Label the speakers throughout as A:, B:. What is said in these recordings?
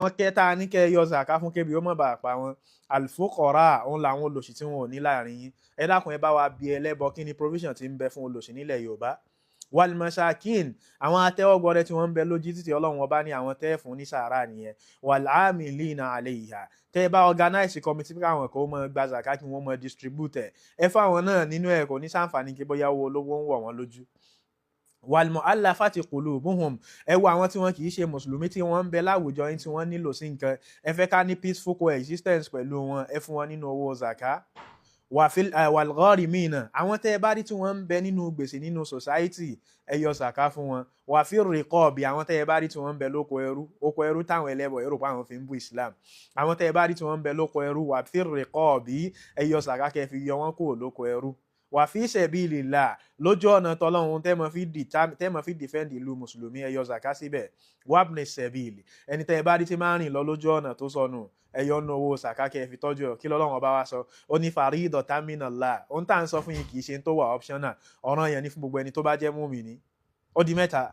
A: wọ́n kẹta ní kẹ́ yọ zaka fún kébi ó mọ̀ bá pa wọn alfuqara òun làwọn olòṣì tí wọn ò ní láàrin yín. Ẹ dákun ẹ bá wa bi ẹlẹ́bọ kí ni provision ti ń bẹ fún olòṣì nílẹ̀ Yorùbá. Wal masakin àwọn atẹ́wọ́gbọrẹ tí wọ́n ń bẹ lójú títí Ọlọ́run ọba ní àwọn tẹ́ fún ní sàárà nìyẹn. Wal amilina alayha tẹ́ bá organize committee pé àwọn kan ó mọ gba zaka kí wọ́n mọ distribute ẹ fáwọn náà nínú ẹ̀ kò ní sàǹfààní kí bóyá owó olówó ń wọ̀ wọ́n lójú. Wal mu'allafati qulubuhum ẹ wo àwọn tí wọn kì í ṣe mùsùlùmí tí wọ́n ń bẹ láwùjọ yín tí wọ́n nílò sí nǹkan ẹ fẹ́ ká ní peaceful coexistence pẹ̀lú wọn ẹ fún wọn nínú owó zaka. Wal gharimina àwọn tẹ́ bá rí tí wọ́n ń bẹ nínú gbèsè nínú society ẹ yọ zaka fún wọn. Wa fir riqabi àwọn tẹ́ bá rí tí wọ́n ń bẹ lóko ẹrú oko ẹrú táwọn ẹlẹ́bọ ẹrú pa àwọn fi ń bú Islam àwọn tẹ́ bá rí tí wọ́n ń bẹ lóko ẹrú wa fir riqabi ẹ yọ zaka kẹ́ fi yọ wọ́n kúrò lóko ẹrú. Wa fi sabilillah lójú ọ̀nà tọ́lọ́run tẹ́ mọ̀ fi defend ìlú mùsùlùmí ẹ yọ zaka síbẹ̀. Wabni sabili ẹni tẹ́ bá rí tí máa rìn lọ lójú ọ̀nà tó sọnù ẹ yọ nínú owó zaka kẹ́ fi tọ́jú ẹ̀ kí lọ́lọ́run ọba wa sọ ó ní faridatan minallah ohun tá à ń sọ fún yín kì í ṣe tó wà optional ọ̀ranyàn ní fún gbogbo ẹni tó bá jẹ́ mùmínì. Ó di mẹ́ta.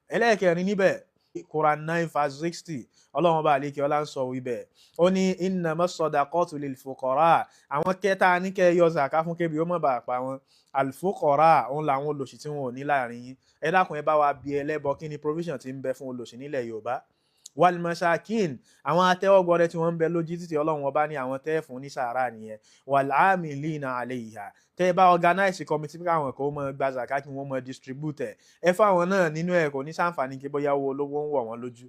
A: Ẹlẹ́ẹ̀kẹrin níbẹ̀ Quran 9:60 Ọlọ́run ọba àlékè ọlá ń sọ ibẹ̀ ó ní innamas sadaqatu lil fuqara àwọn kẹta ní kẹ́ yọ zaka fún kébi ó mọ̀ bá pa wọn alfuqara òun làwọn olòṣì tí wọn ò ní láàrin yín. Ẹ dákun ẹ bá wa bi ẹlẹ́bọ kí ni provision ti ń bẹ fún olòṣì nílẹ̀ Yorùbá. Wal masakin àwọn atẹ́wọ́gbọrẹ tí wọ́n ń bẹ lójú títí Ọlọ́run ọba ní àwọn tẹ́ fún ní sàárà nìyẹn. Wal amilina alayha tẹ́ bá organize committee pé àwọn kan ó mọ gba zaka kí wọ́n mọ distribute ẹ fáwọn náà nínú ẹ̀ kò ní sàǹfààní kí bóyá owó olówó ń wọ̀ wọ́n lójú.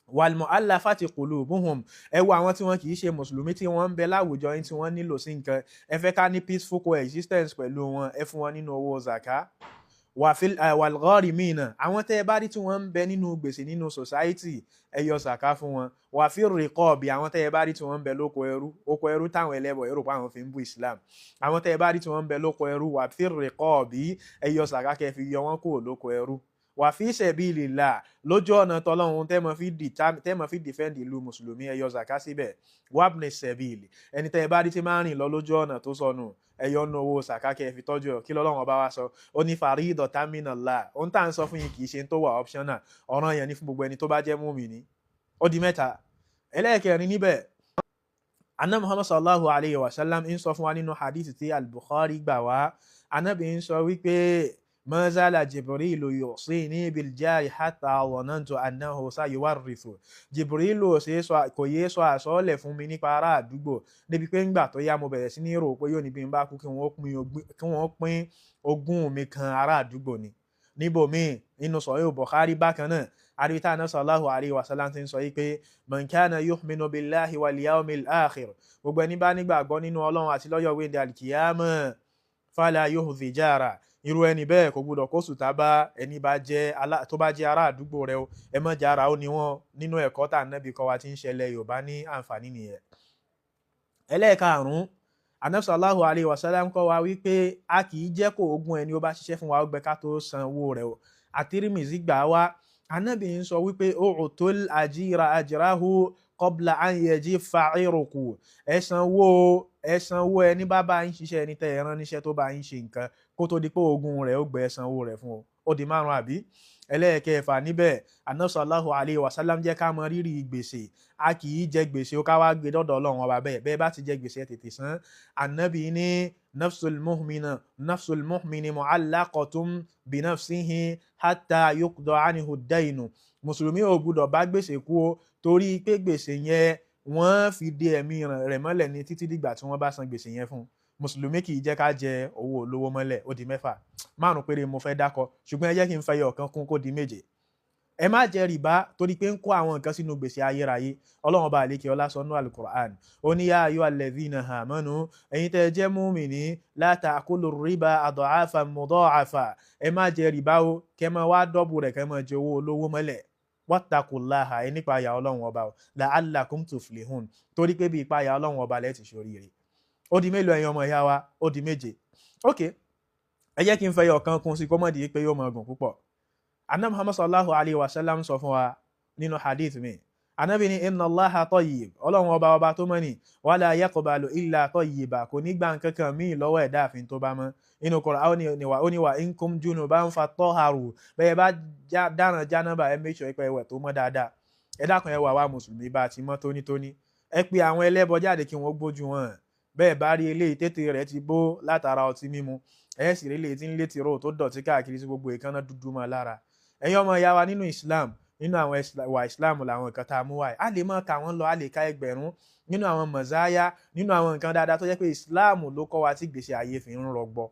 A: Wal mu'allafati qulubuhum ẹ wo àwọn tí wọn kì í ṣe mùsùlùmí tí wọ́n ń bẹ láwùjọ yín tí wọ́n nílò sí nǹkan ẹ fẹ́ ká ní peaceful coexistence pẹ̀lú wọn ẹ fún wọn nínú owó zaka. Wal gharimina àwọn tẹ́ bá rí tí wọ́n ń bẹ nínú gbèsè nínú society ẹ yọ zaka fún wọn. Wa fir riqabi àwọn tẹ́ bá rí tí wọ́n ń bẹ lóko ẹrú oko ẹrú táwọn ẹlẹ́bọ ẹrú pa àwọn fi ń bú Islam àwọn tẹ́ bá rí tí wọ́n ń bẹ lóko ẹrú wa fir riqabi ẹ yọ zaka kẹ́ fi yọ wọ́n kúrò lóko ẹrú. Wa fi sabilillah lójú ọ̀nà tọ́lọ́run tẹ́ mọ̀ fi defend ìlú mùsùlùmí ẹ yọ zaka síbẹ̀. Wabni sabili ẹni tẹ́ bá rí tí máa rìn lọ lójú ọ̀nà tó sọnù ẹ yọ nínú owó zaka kẹ́ fi tọ́jú ẹ̀ kí lọ́lọ́run ọba wa sọ ó ní faridatan minallah ohun tá à ń sọ fún yín kì í ṣe tó wà optional ọ̀ranyàn ní fún gbogbo ẹni tó bá jẹ́ mùmínì. Ó di mẹ́ta. Ẹlẹ́ẹ̀kẹrin níbẹ̀ Ànábì Muhammad sallallahu alayhi wa sallam ń sọ fún wa nínú hadith tí al-Bukhari gbà wá Ànábì ń sọ wípé ma zala Jibrilu yusini bil jari hatta dhanantu annahu sayuwarrithu Jibrilu kò yé sọ àsọọ́lẹ̀ fún mi nípa ará àdúgbò débi pé ńgbà tó yá mo bẹ̀rẹ̀ sí ní rò pé yóò ní bí n bá kú kí wọ́n pín ogún mi kan ará àdúgbò ni. Níbòmíì nínú Sahih Bukhari bákan náà àríwítà Ànábì sallallahu alayhi wa sallam ti ń sọ yí pé man kana yu'minu billahi wal yawmil akhir gbogbo ẹni bá nígbàgbọ́ nínú Ọlọ́run àti lọ́jọ́ gbéǹde al-qiyamah fala yuhdhi jara irú ẹni bẹ́ẹ̀ kò gbọdọ̀ kó sùtá bá ẹni tó bá jẹ́ ará àdúgbò rẹ̀ o ẹ má jára ó ní wọn nínú ẹ̀kọ́ tá Ànábì kọ́ wa tí ń ṣẹlẹ̀ Yorùbá ní àǹfààní nìyẹn. Ẹlẹ́ẹ̀karùn-ún Ànábì sallallahu alayhi wa sallam kọ́ wa wípé a kì í jẹ́ kó ogún ẹni ó bá ṣiṣẹ́ fún wa ó gbẹ ká tó san owó rẹ̀ o. At-Tirmidhi gbà wá Ànábì ń sọ wípé u'tul ajira ajrahu qabla an yajiffa 'irquhu ẹ sanwó ẹni bá bá yín ṣiṣẹ́ ẹni tẹ́ ẹ rán níṣẹ́ tó bá yín ṣe nǹkan kó tó di pé ogún rẹ̀ ó gbẹ sanwó rẹ̀ fún o. Ó di márùn-ún àbí. Ẹlẹ́ẹ̀kẹfà níbẹ̀ Ànábì sallallahu alayhi wa sallam jẹ́ ká mọ rírì gbèsè a kì í jẹ gbèsè ó ká wá gbé dọ́dọ̀ Ọlọ́run ọba bẹ́ẹ̀ bá ti jẹ gbèsè tètè san. Ànábì ní nafsul mu'mini mu'allaqatun bi nafsihi hatta yuqda anhu ad-daynu mùsùlùmí ò gbúdọ̀ bá gbèsè kú o torí pé gbèsè yẹn wọ́n fi dé ẹ̀mí rẹ̀ mọ́lẹ̀ ní títí dìgbà tí wọ́n bá san gbèsè yẹn fún. Mùsùlùmí kì í jẹ́ ká jẹ owó olówó mọ́lẹ̀. Ó di mẹ́fà. Márùn péré mo fẹ́ dákọ ṣùgbọ́n ẹ jẹ́ kí n fẹ́ yọ ọ̀kan kún kó di méje. Ẹ má jẹ rìbá torí pé ń kó àwọn nǹkan sínú gbèsè ayérayé. Ọlọ́run ọba àlékè ọlá sọ nínú al-Qur'an ó ní ya ayyuhal ladhina amanu ẹ̀yin tẹ́ jẹ́ mùmínì la ta'kulu riba ad'afan mudha'afa ẹ má jẹ rìbá o kẹ́ máa wá dọ́bù rẹ̀ kẹ́ máa jẹ owó olówó mọ́lẹ̀. Wattaqullaha ẹ nípa ìyà Ọlọ́run ọba o la'allakum tuflihun torí pé bí ipa ìyà Ọlọ́run ọba lẹ́ ti ṣoríire. Ó di mélòó ẹ̀yin ọmọ ìyá wa ó di méje. Okay ẹ jẹ́ kí n fẹ́ yọ ọ̀kan kún sí kó mọ̀ di pé yóò mọ̀ gùn púpọ̀. Ànábì Muhammad sallallahu alayhi wa sallam sọ fún wa nínú hadith mi Ànábì ní inna Allaha tayyib Ọlọ́run ọba tó mọ́ ni wala yaqbalu illa tayyiba kò ní gbà nǹkan kan míì lọ́wọ́ ẹ̀dá àfin tó bá mọ́. Inú Qur'an ó ní wa in kuntum junuban fatahharu bẹ́ẹ̀ bá dáràn jánábà ẹ make sure pé ẹwẹ̀ tó mọ́ dáadáa. ẹ dákun ẹ wà wá mùsùlùmí bá ti mọ́ tónítóní, ẹ pe àwọn ẹlẹ́bọ jáde kí wọ́n gbójú wọn, bẹ́ẹ̀ bá rí eléyìí tètè rẹ̀ ti bó látara ọtí mímu, ẹ sì rí eléyìí tí ń létí rò tó dọ̀tí káàkiri sí gbogbo èékánná dúdú mọ́ lára. ẹ̀yin ọmọ ìyá wa nínú Islam, nínú àwọn ìwà Islam làwọn nǹkan tá a mú wáyé, a lè máa kà wọ́n lọ, a lè ka ẹgbẹ̀rún nínú àwọn mọ̀záyá, nínú àwọn nǹkan dáadáa tó jẹ́ pé Islam ló kọ́ wa tí ìgbésí ayé fi ń rọgbọ.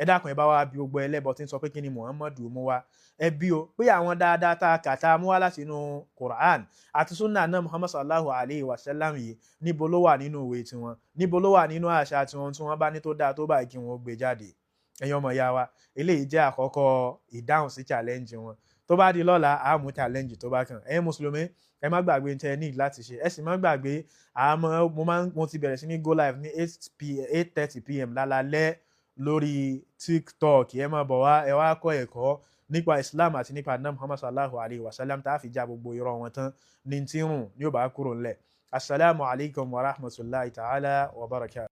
A: ẹ dákun ẹ bá wa bí gbogbo ẹlẹ́bọ tí ń sọ pé kí ni Muhammadu mú wá, ẹ bí o pé àwọn dáadáa tá a kà tá a mú wá láti inú Quran àti sunnah náà Muhammad sallallahu alayhi wa sallam yìí, níbo ló wà nínú ìwé tiwọn, níbo ló wà nínú àṣà tiwọn tí wọ́n bá ní tó dáa tó báyìí kí wọ́n gbé jáde. ẹ̀yin ọmọ ìyá wa, eléyìí jẹ́ àkọ́kọ́ ìdáhùn sí challenge wọn. tó bá di lọ́la a mú challenge tó bá kàn. ẹ̀yin mùsùlùmí ẹ má gbàgbé ní tẹ́ ẹ need láti ṣe, ẹ sì má gbàgbé mo ti bẹ̀rẹ̀ sí ní go live ní 8:30 pm lálálẹ́ lórí TikTok. ẹ má bọ̀ wá, ẹ wá kọ́ ẹ̀kọ́ nípa Islam àti nípa Ànábì Muhammad sallallahu alayhi wa sallam, tá a fi já gbogbo irọ́ wọn tán ní tí rùn ní ó bá kúrò ńlẹ̀. Assalamu alaikum wa rahmatullahi ta'ala wa barakatuh.